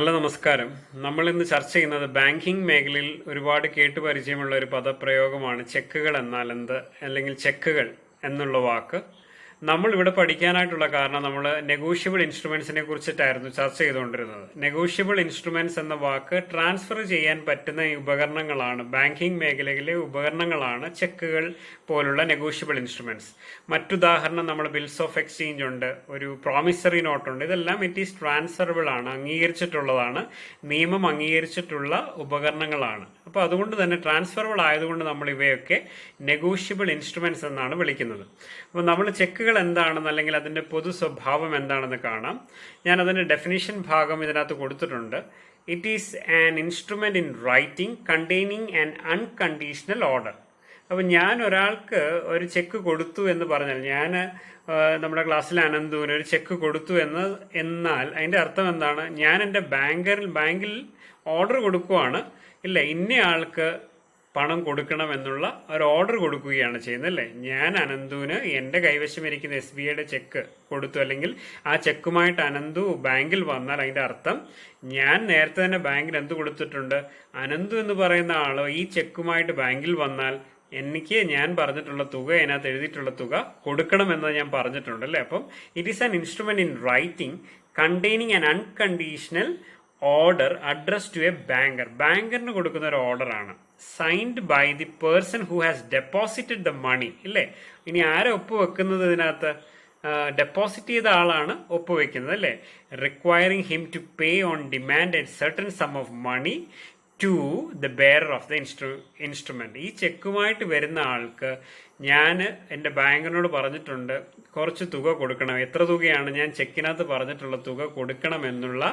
നല്ല നമസ്കാരം. നമ്മൾ ഇന്ന് ചർച്ച ചെയ്യുന്നത് ബാങ്കിംഗ് മേഖലയിൽ ഒരുപാട് കേട്ടുപരിചയമുള്ള ഒരു പദപ്രയോഗമാണ് ചെക്കുകൾ എന്നാൽ എന്ത്, അല്ലെങ്കിൽ ചെക്കുകൾ എന്നുള്ള വാക്ക്. നമ്മൾ ഇവിടെ പഠിക്കാനായിട്ടുള്ള കാരണം നമ്മൾ നെഗോഷ്യബിൾ ഇൻസ്ട്രുമെന്റ്സിനെ കുറിച്ചിട്ടായിരുന്നു ചർച്ച ചെയ്തുകൊണ്ടിരുന്നത്. നെഗോഷ്യബിൾ ഇൻസ്ട്രുമെന്റ്സ് എന്ന വാക്ക് ട്രാൻസ്ഫർ ചെയ്യാൻ പറ്റുന്ന ഉപകരണങ്ങളാണ്, ബാങ്കിംഗ് മേഖലയിലെ ഉപകരണങ്ങളാണ് ചെക്കുകൾ പോലുള്ള നെഗോഷ്യബിൾ ഇൻസ്ട്രുമെന്റ്സ്. മറ്റുദാഹരണം നമ്മൾ ബിൽസ് ഓഫ് എക്സ്ചേഞ്ച് ഉണ്ട്, ഒരു പ്രോമിസറി നോട്ട് ഉണ്ട്. ഇതെല്ലാം ഇറ്റ് ഈസ് ട്രാൻസ്ഫറബിൾ ആണ്, അംഗീകരിച്ചിട്ടുള്ളതാണ്, നിയമം അംഗീകരിച്ചിട്ടുള്ള ഉപകരണങ്ങളാണ്. അപ്പോൾ അതുകൊണ്ട് തന്നെ ട്രാൻസ്ഫറബിൾ ആയതുകൊണ്ട് നമ്മൾ ഇവയൊക്കെ നെഗോഷ്യബിൾ ഇൻസ്ട്രുമെന്റ്സ് എന്നാണ് വിളിക്കുന്നത്. അപ്പോൾ നമ്മൾ ചെക്കുകൾ എന്താണെന്ന്, അല്ലെങ്കിൽ അതിന്റെ പൊതു സ്വഭാവം എന്താണെന്ന് കാണാം. ഞാൻ അതിന്റെ ഡെഫിനിഷൻ ഭാഗം ഇതിനകത്ത് കൊടുത്തിട്ടുണ്ട്. It is an instrument in writing containing an unconditional order. അപ്പം ഞാൻ ഒരാൾക്ക് ഒരു ചെക്ക് കൊടുത്തു എന്ന് പറഞ്ഞാൽ, ഞാൻ നമ്മുടെ ക്ലാസ്സിൽ അനന്തുവിന് ഒരു ചെക്ക് കൊടുത്തു എന്നാൽ അതിന്റെ അർത്ഥം എന്താണ്? ഞാൻ എൻ്റെ ബാങ്കിൽ ഓർഡർ കൊടുക്കുവാണ്, ഇല്ല ഇന്ന ആൾക്ക് പണം കൊടുക്കണം എന്നുള്ള ഒരു ഓർഡർ കൊടുക്കുകയാണ് ചെയ്യുന്നത്, അല്ലേ? ഞാൻ അനന്തുവിന് എൻ്റെ കൈവശം ഇരിക്കുന്ന SBIയുടെ ചെക്ക് കൊടുത്തു, അല്ലെങ്കിൽ ആ ചെക്കുമായിട്ട് അനന്തു ബാങ്കിൽ വന്നാൽ അതിന്റെ അർത്ഥം ഞാൻ നേരത്തെ തന്നെ ബാങ്കിൽ എന്ത് കൊടുത്തിട്ടുണ്ട്? അനന്തു എന്ന് പറയുന്ന ആള് ഈ ചെക്കുമായിട്ട് ബാങ്കിൽ വന്നാൽ എനിക്ക് ഞാൻ പറഞ്ഞിട്ടുള്ള തുക, അതിനകത്ത് എഴുതിയിട്ടുള്ള തുക കൊടുക്കണമെന്ന് ഞാൻ പറഞ്ഞിട്ടുണ്ട്, അല്ലേ? അപ്പം it is an instrument in writing containing an unconditional order address to a banker. ബാങ്കറിന് കൊടുക്കുന്ന ഒരു ഓർഡറാണ്. Signed by the person who has deposited the money, ഇല്ലേ? ഇനി ആരെ ഒപ്പുവെക്കുന്നത് ഇതിനകത്ത്? ഡെപ്പോസിറ്റ് ചെയ്ത ആളാണ് ഒപ്പുവെക്കുന്നത്, അല്ലേ? Requiring him to pay on demand a certain sum of money to the bearer of the instrument. ഈ ചെക്കുമായിട്ട് വരുന്ന ആൾക്ക് ഞാൻ എൻ്റെ ബാങ്കറിനോട് പറഞ്ഞിട്ടുണ്ട് കുറച്ച് തുക കൊടുക്കണം. എത്ര തുകയാണ്? ഞാൻ ചെക്കിനകത്ത് പറഞ്ഞിട്ടുള്ള തുക കൊടുക്കണം എന്നുള്ള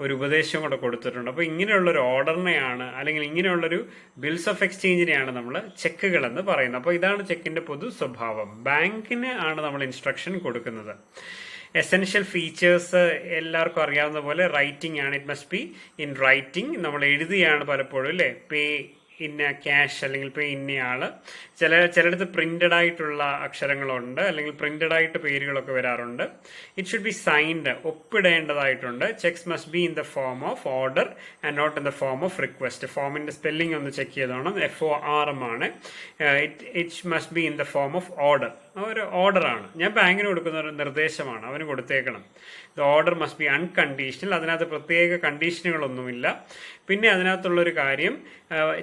ഒരു ഉപദേശം കൂടെ കൊടുത്തിട്ടുണ്ട്. അപ്പോൾ ഇങ്ങനെയുള്ളൊരു ഓർഡറിനെയാണ്, അല്ലെങ്കിൽ ഇങ്ങനെയുള്ളൊരു ബിൽസ് ഓഫ് എക്സ്ചേഞ്ചിനെയാണ് നമ്മൾ ചെക്കുകൾ എന്ന് പറയുന്നത്. അപ്പോൾ ഇതാണ് ചെക്കിന്റെ പൊതു സ്വഭാവം. ബാങ്കിന് ആണ് നമ്മൾ ഇൻസ്ട്രക്ഷൻ കൊടുക്കുന്നത്. എസെൻഷ്യൽ ഫീച്ചേഴ്സ് എല്ലാവർക്കും അറിയാവുന്ന പോലെ റൈറ്റിംഗ് ആണ്. It must be in writing. നമ്മൾ എഴുതിയാണ് പലപ്പോഴും, അല്ലേ? പേ ഇന്ന ക്യാഷ്, അല്ലെങ്കിൽ പേ ഇന്നയാള്. ചിലയിടത്ത് പ്രിന്റഡ് ആയിട്ടുള്ള അക്ഷരങ്ങളുണ്ട്, അല്ലെങ്കിൽ പ്രിന്റഡ് ആയിട്ട് പേരുകളൊക്കെ വരാറുണ്ട്. ഇറ്റ് ഷുഡ് ബി സൈൻഡ്, ഒപ്പിടേണ്ടതായിട്ടുണ്ട്. Cheques must be in the form of order and not in the form of request. ഫോമിന്റെ സ്പെല്ലിംഗ് ഒന്ന് ചെക്ക് ചെയ്തോണം. FORM ആണ്. It must be in the form of order. ഒരു ഓർഡറാണ്. ഞാൻ ബാങ്കിന് കൊടുക്കുന്ന ഒരു നിർദ്ദേശമാണ്, അവന് കൊടുത്തേക്കണം. The order must be unconditional. അതിനകത്ത് പ്രത്യേക കണ്ടീഷനുകളൊന്നുമില്ല. പിന്നെ അതിനകത്തുള്ളൊരു കാര്യം,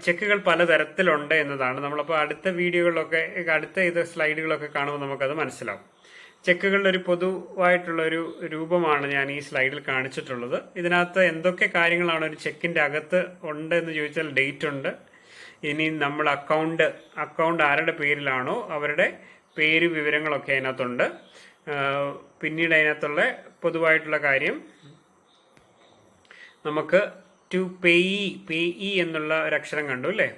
ചെക്കുകൾ പലതരത്തിലുണ്ട് എന്നതാണ്. നമ്മളപ്പോൾ അടുത്ത വീഡിയോകളിലൊക്കെ, അടുത്ത സ്ലൈഡുകളൊക്കെ കാണുമ്പോൾ നമുക്കത് മനസ്സിലാവും. ചെക്കുകളുടെ ഒരു പൊതുവായിട്ടുള്ള ഒരു രൂപമാണ് ഞാൻ ഈ സ്ലൈഡിൽ കാണിച്ചിട്ടുള്ളത്. ഇതിനകത്ത് എന്തൊക്കെ കാര്യങ്ങളാണ് ഒരു ചെക്കിന്റെ അകത്ത് ഉണ്ട് എന്ന് ചോദിച്ചാൽ, ഡേറ്റ് ഉണ്ട്. ഇനി നമ്മൾ അക്കൗണ്ട് ആരുടെ പേരിലാണോ അവരുടെ പേര്, വിവരങ്ങളൊക്കെ അതിനകത്തുണ്ട്. പിന്നീട് അതിനകത്തുള്ള പൊതുവായിട്ടുള്ള കാര്യം, നമുക്ക് ടു പേയി എന്നുള്ള ഒരു അക്ഷരം കണ്ടു, അല്ലേ?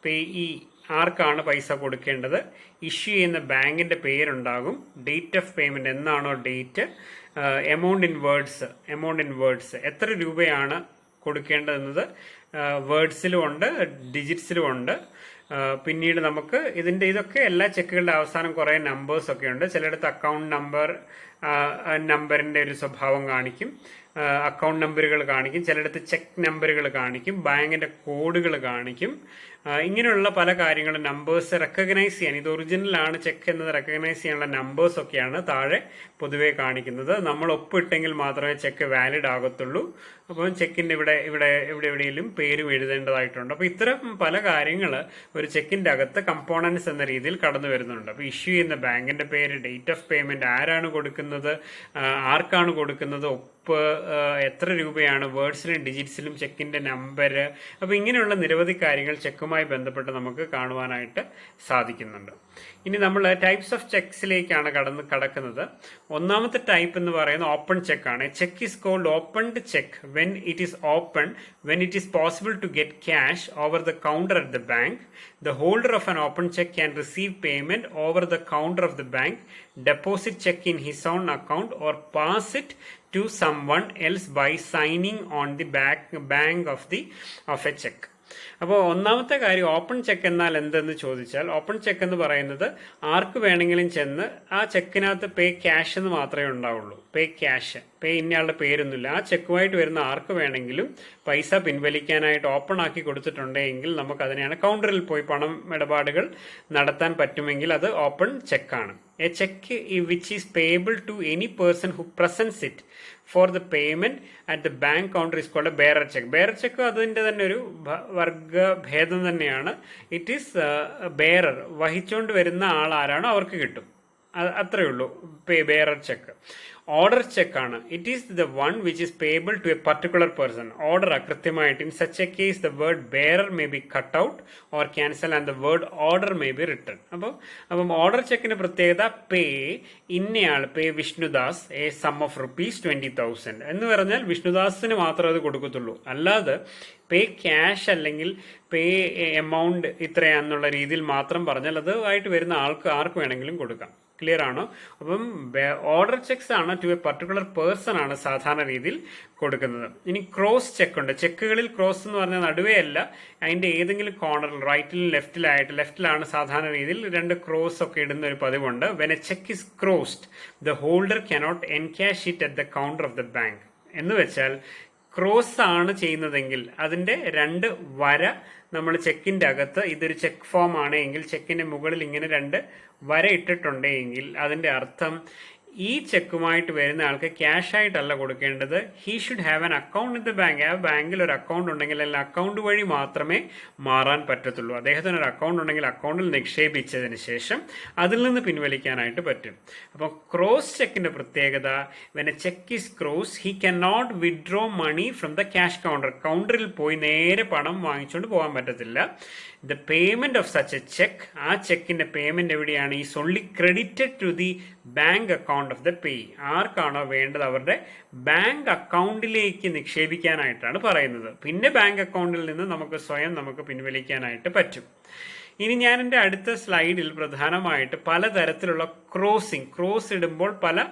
പേയി ആർക്കാണ് പൈസ കൊടുക്കേണ്ടത്, ഇഷ്യൂ ചെയ്യുന്ന ബാങ്കിന്റെ പേരുണ്ടാകും, ഡേറ്റ് ഓഫ് പേയ്മെന്റ് എന്നാണോ ഡേറ്റ്, എമൗണ്ട് ഇൻ വേർഡ്സ് എത്ര രൂപയാണ് കൊടുക്കേണ്ടതെന്നത് വേർഡ്സിലും ഉണ്ട്, ഡിജിറ്റ്സിലും ഉണ്ട്. പിന്നീട് നമുക്ക് ഇതൊക്കെ എല്ലാ ചെക്കുകളുടെ അവസാനം കുറെ നമ്പേഴ്സ് ഒക്കെ ഉണ്ട്. ചിലയിടത്ത് അക്കൗണ്ട് നമ്പറിന്റെ ഒരു സ്വഭാവം കാണിക്കും, അക്കൗണ്ട് നമ്പറുകൾ കാണിക്കും. ചിലയിടത്ത് ചെക്ക് നമ്പറുകൾ കാണിക്കും, ബാങ്കിന്റെ കോഡുകൾ കാണിക്കും. ഇങ്ങനെയുള്ള പല കാര്യങ്ങളും നമ്പേഴ്സ് റെക്കഗ്നൈസ് ചെയ്യാൻ, ഇത് ഒറിജിനൽ ആണ് ചെക്ക് എന്നത് റെക്കഗ്നൈസ് ചെയ്യാനുള്ള നമ്പേഴ്സ് ഒക്കെയാണ് താഴെ പൊതുവെ കാണിക്കുന്നത്. നമ്മൾ ഒപ്പിട്ടെങ്കിൽ മാത്രമേ ചെക്ക് വാലിഡ് ആകത്തുള്ളൂ. അപ്പം ചെക്കിന്റെ എവിടെയെങ്കിലും പേരും എഴുതേണ്ടതായിട്ടുണ്ട്. അപ്പൊ ഇത്തരം പല കാര്യങ്ങൾ ഒരു ചെക്കിന്റെ അകത്ത് കമ്പോണൻസ് എന്ന രീതിയിൽ കടന്നു വരുന്നുണ്ട്. അപ്പൊ ഇഷ്യൂ ചെയ്യുന്ന ബാങ്കിന്റെ പേര്, ഡേറ്റ് ഓഫ് പേയ്മെന്റ്, ആരാണ് കൊടുക്കുന്നത്, ആർക്കാണ് കൊടുക്കുന്നത്, ഒപ്പ്, എത്ര രൂപയാണ്, വേർഡ്സിലും ഡിജിറ്റ്സിലും ചെക്കിന്റെ നമ്പർ. അപ്പൊ ഇങ്ങനെയുള്ള നിരവധി കാര്യങ്ങൾ ചെക്കുമായി ബന്ധപ്പെട്ട് നമുക്ക് കാണുവാനായിട്ട് സാധിക്കുന്നുണ്ട്. ഇനി നമ്മൾ ടൈപ്സ് ഓഫ് ചെക്സിലേക്കാണ് കടക്കുന്നത്. ഒന്നാമത്തെ ടൈപ്പ് എന്ന് പറയുന്നത് ഓപ്പൺ ചെക്ക് ആണ്. Cheque is called opened cheque when it is open, when it is possible to get cash over the counter at the bank. The holder of an open check can receive payment over the counter of the bank, deposit check in his own account, or pass it to someone else by signing on the back of a check. അപ്പോൾ ഒന്നാമത്തെ കാര്യം open check എന്നാൽ എന്തെന്ന് ചോദിച്ചാൽ, open check എന്ന് പറയുന്നത് ആർക്ക് വേണമെങ്കിലും ചെന്ന് ആ ചെക്കിനകത്ത് പേ ക്യാഷ് എന്ന് മാത്രമേ ഉണ്ടാവുള്ളൂ. പേ ക്യാഷ്, പേ ഇന്നയാളുടെ പേരൊന്നുമില്ല. ആ ചെക്കുമായിട്ട് വരുന്ന ആർക്ക് വേണമെങ്കിലും പൈസ പിൻവലിക്കാനായിട്ട് ഓപ്പൺ ആക്കി കൊടുത്തിട്ടുണ്ടെങ്കിൽ നമുക്ക് അതിനെയാണ് കൗണ്ടറിൽ പോയി പണം ഇടപാടുകൾ നടത്താൻ പറ്റുമെങ്കിൽ അത് ഓപ്പൺ ചെക്കാണ്. A cheque which is payable to any person who presents it for the payment at the bank counter is called bearer cheque. Bearer cheque അതിൻ്റെ തന്നെ ഒരു വർഗഭേദം തന്നെയാണ്. ഇറ്റ് ഈസ് ബെയറർ, വഹിച്ചുകൊണ്ട് വരുന്ന ആൾ ആരാണോ അവർക്ക് കിട്ടും, അത്രയേ ഉള്ളൂ ബെയറർ ചെക്ക്. ഓർഡർ ചെക്കാണ്. It is the one which is payable to a particular person. Order കൃത്യമായിട്ട് in such a case the word bearer may be cut out or cancel and the word order may be return. അപ്പം ഓർഡർ ചെക്കിന്റെ പ്രത്യേകത pay ഇന്നയാൾ, pay Vishnudas a sum of ₹20,000 എന്ന് പറഞ്ഞാൽ വിഷ്ണുദാസിന് മാത്രമേ അത് കൊടുക്കത്തുള്ളൂ. അല്ലാതെ പേ ക്യാഷ് അല്ലെങ്കിൽ പേ എമൗണ്ട് ഇത്രയാന്നുള്ള രീതിയിൽ മാത്രം പറഞ്ഞാൽ അത് ആയിട്ട് വരുന്ന ആർക്ക് വേണമെങ്കിലും കൊടുക്കാം. ക്ലിയർ ആണോ? അപ്പം ഓർഡർ ചെക്സ് ആണ് ടു എ പർട്ടിക്കുലർ പേഴ്സൺ ആണ് സാധാരണ രീതിയിൽ കൊടുക്കുന്നത്. ഇനി ക്രോസ് ചെക്ക് ഉണ്ട്. ചെക്കുകളിൽ ക്രോസ് എന്ന് പറഞ്ഞാൽ നടുവേ അല്ല, അതിന്റെ ഏതെങ്കിലും കോർണറിൽ റൈറ്റിലും ലെഫ്റ്റിലാണ് സാധാരണ രീതിയിൽ രണ്ട് ക്രോസ് ഒക്കെ ഇടുന്ന ഒരു പതിവുണ്ട്. When a check is crossed the holder cannot encash it at the counter of the bank. എന്ന് വെച്ചാൽ ക്രോസ് ആണ് ചെയ്യുന്നതെങ്കിൽ അതിന്റെ രണ്ട് വര നമ്മൾ ചെക്കിന്റെ അകത്ത്, ഇതൊരു ചെക്ക് ഫോം ആണ് എങ്കിൽ ചെക്കിന്റെ മുകളിൽ ഇങ്ങനെ രണ്ട് വര ഇട്ടിട്ടുണ്ടെങ്കിൽ അതിന്റെ അർത്ഥം ഈ ചെക്കുമായിട്ട് വരുന്ന ആൾക്ക് ക്യാഷ് ആയിട്ടല്ല കൊടുക്കേണ്ടത്. He should have an account in the bank. ആ ബാങ്കിൽ ഒരു അക്കൗണ്ട് ഉണ്ടെങ്കിൽ അല്ലെങ്കിൽ അക്കൗണ്ട് വഴി മാത്രമേ മാറാൻ പറ്റത്തുള്ളൂ. അദ്ദേഹത്തിന് ഒരു അക്കൗണ്ട് ഉണ്ടെങ്കിൽ അക്കൗണ്ടിൽ നിക്ഷേപിച്ചതിന് ശേഷം അതിൽ നിന്ന് പിൻവലിക്കാനായിട്ട് പറ്റും. അപ്പോൾ ക്രോസ് ചെക്കിന്റെ പ്രത്യേകത, when a cheque is cross he can not withdraw money from the cash counter. കൗണ്ടറിൽ പോയി നേരെ പണം വാങ്ങിച്ചുകൊണ്ട് പോകാൻ പറ്റത്തില്ല. The payment of such a cheque, ആ ചെക്കിന്റെ പേയ്മെന്റ് എവിടെയാണ്? Is only credited to the bank account of the pay. ആർക്കാണോ വേണ്ടത് അവരുടെ ബാങ്ക് അക്കൗണ്ടിലേക്ക് നിക്ഷേപിക്കാനായിട്ടാണ് പറയുന്നത്. പിന്നെ ബാങ്ക് അക്കൗണ്ടിൽ നിന്ന് നമുക്ക് പിൻവലിക്കാനായിട്ട് പറ്റും. ഇനി ഞാൻ എൻ്റെ അടുത്ത സ്ലൈഡിൽ പ്രധാനമായിട്ട് പലതരത്തിലുള്ള ക്രോസ് ഇടുമ്പോൾ പല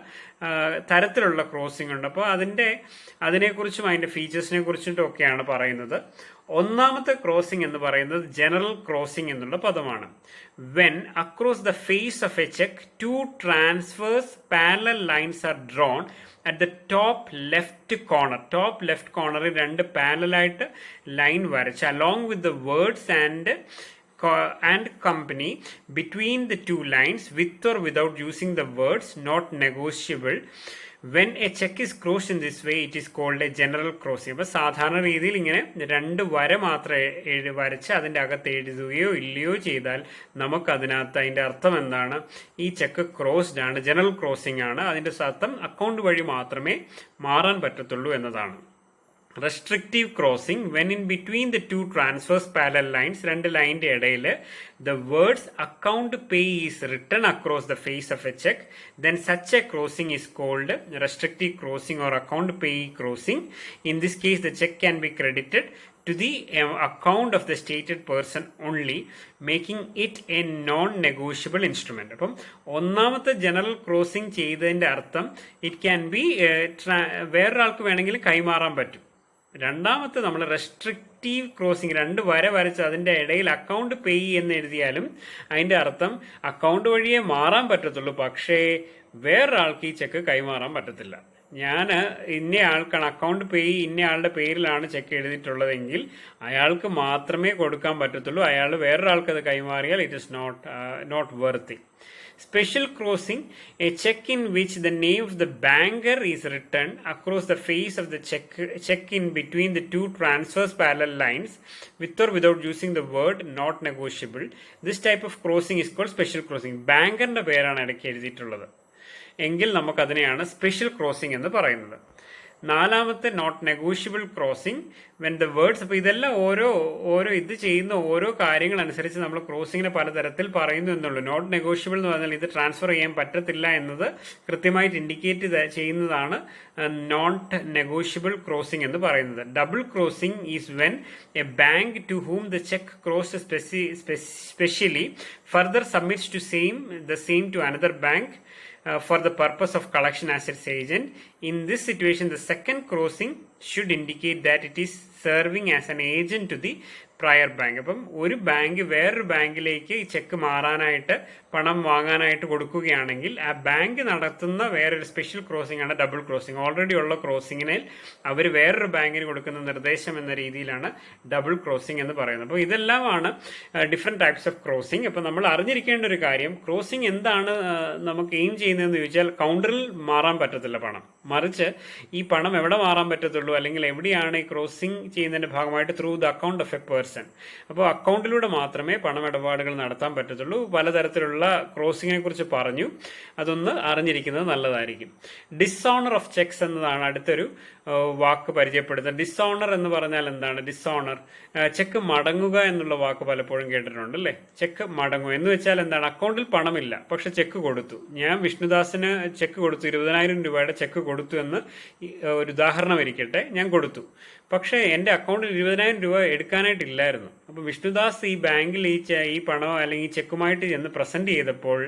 തരത്തിലുള്ള ക്രോസിംഗ് ഉണ്ട്. അപ്പോൾ അതിനെക്കുറിച്ചും അതിൻ്റെ ഫീച്ചേഴ്സിനെ കുറിച്ചിട്ടും ഒക്കെയാണ് പറയുന്നത്. ഒന്നാമത്തെ ക്രോസിംഗ് എന്ന് പറയുന്നത് ജനറൽ ക്രോസിംഗ് എന്നുള്ള പദമാണ്. When across the face of a cheque two transverse parallel lines are drawn at the top left കോർണറിൽ രണ്ട് പാരലായിട്ട് ലൈൻ വരച്ച് along with the words and company between the two lines with or without using the words not negotiable. When a check is crossed in this way it is called a general crossing. അപ്പോൾ സാധാരണ രീതിയിൽ ഇങ്ങനെ രണ്ട് വര മാത്രം വരച്ച് അതിൻ്റെ അകത്ത് എഴുതുകയോ ഇല്ലയോ ചെയ്താൽ നമുക്കതിനകത്ത് അതിൻ്റെ അർത്ഥം എന്താണ്? ഈ ചെക്ക് ക്രോസ്ഡ് ആണ്, ജനറൽ ക്രോസിംഗ് ആണ്. അതിൻ്റെ അർത്ഥം അക്കൗണ്ട് വഴി മാത്രമേ മാറാൻ പറ്റത്തുള്ളൂ എന്നതാണ്. Restrictive crossing, when in between the two transverse parallel lines, രണ്ട് ലൈൻ്റെ ഇടയിൽ the words account payee is written across the face of a cheque, then such a crossing is called restrictive crossing or account payee crossing. In this case the cheque can be credited to the account of the stated person only, making it a non-negotiable instrument. അപ്പം ഒന്നാമത്തെ general crossing ചെയ്തതിന്റെ അർത്ഥം it can be വേറൊരാൾക്ക് വേണമെങ്കിൽ കൈമാറാൻ പറ്റും. രണ്ടാമത്തെ നമ്മൾ റെസ്ട്രിക്റ്റീവ് ക്രോസിംഗ്, രണ്ട് വര വരച്ച് അതിൻ്റെ ഇടയിൽ അക്കൗണ്ട് പേ എന്ന് എഴുതിയാലും അതിൻ്റെ അർത്ഥം അക്കൗണ്ട് വഴിയേ മാറാൻ പറ്റത്തുള്ളൂ, പക്ഷേ വേറൊരാൾക്ക് ഈ ചെക്ക് കൈമാറാൻ പറ്റത്തില്ല. ഞാൻ ഇന്നയാൾക്കാണ് അക്കൗണ്ട് പേ, ഇന്നയാളുടെ പേരിലാണ് ചെക്ക് എഴുതിയിട്ടുള്ളതെങ്കിൽ അയാൾക്ക് മാത്രമേ കൊടുക്കാൻ പറ്റത്തുള്ളൂ. അയാൾ വേറൊരാൾക്ക് അത് കൈമാറിയാൽ it is not worthy. Special crossing, a check in which the name of the banker is written across the face of the check in between the two transverse parallel lines with or without using the word not negotiable. This type of crossing is called special crossing. ബാങ്കറിന്റെ പേരാണ് ഇടയ്ക്ക് എഴുതിയിട്ടുള്ളത് എങ്കിൽ നമുക്കതിനെയാണ് special crossing എന്ന് പറയുന്നത്. നാലാമത്തെ not negotiable crossing, when the words. അപ്പോൾ ഇതെല്ലാം ഓരോ ഇത് ചെയ്യുന്ന ഓരോ കാര്യങ്ങൾ അനുസരിച്ച് നമ്മൾ ക്രോസിങ്ങിനെ പലതരത്തിൽ പറയുന്നു എന്നുള്ളൂ. നോട്ട് നെഗോഷ്യബിൾ എന്ന് പറഞ്ഞാൽ ഇത് ട്രാൻസ്ഫർ ചെയ്യാൻ പറ്റത്തില്ല എന്നത് കൃത്യമായിട്ട് ഇൻഡിക്കേറ്റ് ചെയ്യുന്നതാണ് നോട്ട് നെഗോഷ്യബിൾ ക്രോസിംഗ് എന്ന് പറയുന്നത്. Double crossing is when a bank to whom the cheque cross specially further submits the same to another bank for the purpose of collection as its agent. In this situation, the second crossing should indicate that it is serving as an agent to the prior bank. അപ്പം ഒരു bank വേറൊരു ബാങ്കിലേക്ക് ഈ check മാറാനായിട്ട് പണം വാങ്ങാനായിട്ട് കൊടുക്കുകയാണെങ്കിൽ ആ ബാങ്ക് നടത്തുന്ന വേറൊരു സ്പെഷ്യൽ ക്രോസിംഗ് ആണ് ഡബിൾ ക്രോസിംഗ്. ഓൾറെഡി ഉള്ള ക്രോസിങ്ങിനെ അവർ വേറൊരു ബാങ്കിന് കൊടുക്കുന്ന നിർദ്ദേശം എന്ന രീതിയിലാണ് ഡബിൾ ക്രോസിംഗ് എന്ന് പറയുന്നത്. അപ്പോൾ ഇതെല്ലാമാണ് ഡിഫറെൻറ്റ് ടൈപ്സ് ഓഫ് ക്രോസിംഗ്. അപ്പോൾ നമ്മൾ അറിഞ്ഞിരിക്കേണ്ട ഒരു കാര്യം, ക്രോസിംഗ് എന്താണ് നമുക്ക് എയിം ചെയ്യുന്നതെന്ന് ചോദിച്ചാൽ കൗണ്ടറിൽ മാറാൻ പറ്റത്തില്ല പണം, മറിച്ച് ഈ പണം എവിടെ മാറാൻ പറ്റത്തുള്ളൂ അല്ലെങ്കിൽ എവിടെയാണ് ഈ ക്രോസിംഗ് ചെയ്യുന്നതിന്റെ ഭാഗമായിട്ട് through the account of A person. അപ്പോൾ അക്കൗണ്ടിലൂടെ മാത്രമേ പണമിടപാടുകൾ നടത്താൻ പറ്റത്തുള്ളൂ. പലതരത്തിലുള്ള ക്രോസിങ്ങിനെ കുറിച്ച് പറഞ്ഞു, അതൊന്ന് അറിഞ്ഞിരിക്കുന്നത് നല്ലതായിരിക്കും. ഡിസോണർ ഓഫ് ചെക്സ് എന്നതാണ് അടുത്തൊരു വാക്ക് പരിചയപ്പെടുത്തുന്നത്. ഡിസോണർ എന്ന് പറഞ്ഞാൽ എന്താണ്? ഡിസോണർ, ചെക്ക് മടങ്ങുക എന്നുള്ള വാക്ക് പലപ്പോഴും കേട്ടിട്ടുണ്ട് അല്ലേ? ചെക്ക് മടങ്ങുക എന്ന് വെച്ചാൽ എന്താണ്? അക്കൗണ്ടിൽ പണമില്ല, പക്ഷെ ചെക്ക് കൊടുത്തു. ഞാൻ വിഷ്ണുദാസിന് ചെക്ക് കൊടുത്തു, 20,000 രൂപയുടെ ചെക്ക് കൊടുത്തു എന്ന് ഒരു ഉദാഹരണം ഇരിക്കട്ടെ, ഞാൻ കൊടുത്തു. പക്ഷേ എൻ്റെ അക്കൗണ്ടിൽ 20,000 രൂപ എടുക്കാനായിട്ടില്ലായിരുന്നു. അപ്പോൾ വിഷ്ണുദാസ് ഈ ബാങ്കിൽ ഈ പണമോ അല്ലെങ്കിൽ ഈ ചെക്കുമായിട്ട് ചെന്ന് പ്രസന്റ് ചെയ്തപ്പോൾ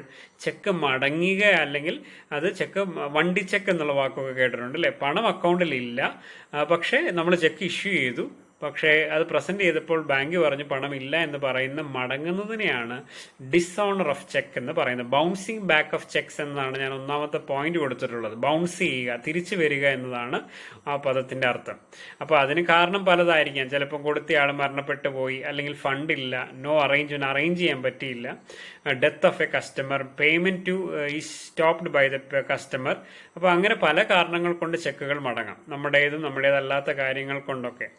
ചെക്ക് മടങ്ങുക, അല്ലെങ്കിൽ അത് ചെക്ക് വണ്ടി ചെക്ക് എന്നുള്ള വാക്കൊക്കെ കേട്ടിട്ടുണ്ട് അല്ലേ? പണം അക്കൗണ്ടിൽ ഇല്ല, പക്ഷേ നമ്മൾ ചെക്ക് ഇഷ്യൂ ചെയ്തു, പക്ഷേ അത് പ്രസന്റ് ചെയ്തപ്പോൾ ബാങ്ക് പറഞ്ഞു പണമില്ല എന്ന് പറയുന്ന മടങ്ങുന്നതിനെയാണ് ഡിസോണർ ഓഫ് ചെക്ക് എന്ന് പറയുന്നത്. ബൗൺസിങ് ബാക്ക് ഓഫ് ചെക്സ് എന്നതാണ് ഞാൻ ഒന്നാമത്തെ പോയിന്റ് കൊടുത്തിട്ടുള്ളത്. ബൗൺസ് ചെയ്യുക, തിരിച്ചു വരിക എന്നതാണ് ആ പദത്തിന്റെ അർത്ഥം. അപ്പോൾ അതിന് കാരണം പലതായിരിക്കാം. ചിലപ്പോൾ കൊടുത്തയാൾ മരണപ്പെട്ടു പോയി, അല്ലെങ്കിൽ ഫണ്ട് ഇല്ല, അറേഞ്ച് ചെയ്യാൻ പറ്റിയില്ല, death of a customer, payment to is stopped by the customer. അപ്പോൾ അങ്ങനെ പല കാരണങ്ങൾ കൊണ്ട് ചെക്കുകൾ മടങ്ങാം, നമ്മുടേതല്ലാത്ത കാര്യങ്ങൾ കൊണ്ടൊക്കെ.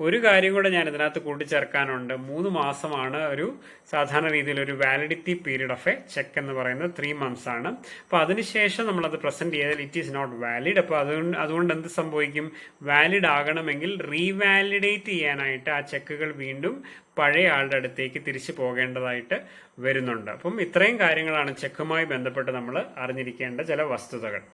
ഒരു കാര്യം കൂടെ ഞാൻ ഇതിനകത്ത് കൂട്ടിച്ചേർക്കാനുണ്ട്. 3 മാസമാണ് ഒരു സാധാരണ രീതിയിൽ ഒരു validity period of a check എന്ന് പറയുന്നത് 3 months ആണ്. അപ്പോൾ അതിനുശേഷം നമ്മളത് പ്രസന്റ് ചെയ്താൽ ഇറ്റ് ഈസ് നോട്ട് വാലിഡ്. അപ്പോൾ അതുകൊണ്ട് എന്ത് സംഭവിക്കും? വാലിഡ് ആകണമെങ്കിൽ റീവാലിഡേറ്റ് ചെയ്യാനായിട്ട് ആ ചെക്കുകൾ വീണ്ടും പഴയ ആളുടെ അടുത്തേക്ക് തിരിച്ചു പോകേണ്ടതായിട്ട് വരുന്നുണ്ട്. അപ്പം ഇത്രയും കാര്യങ്ങളാണ് ചെക്കുമായി ബന്ധപ്പെട്ട് നമ്മൾ അറിഞ്ഞിരിക്കേണ്ട ചില വസ്തുതകൾ.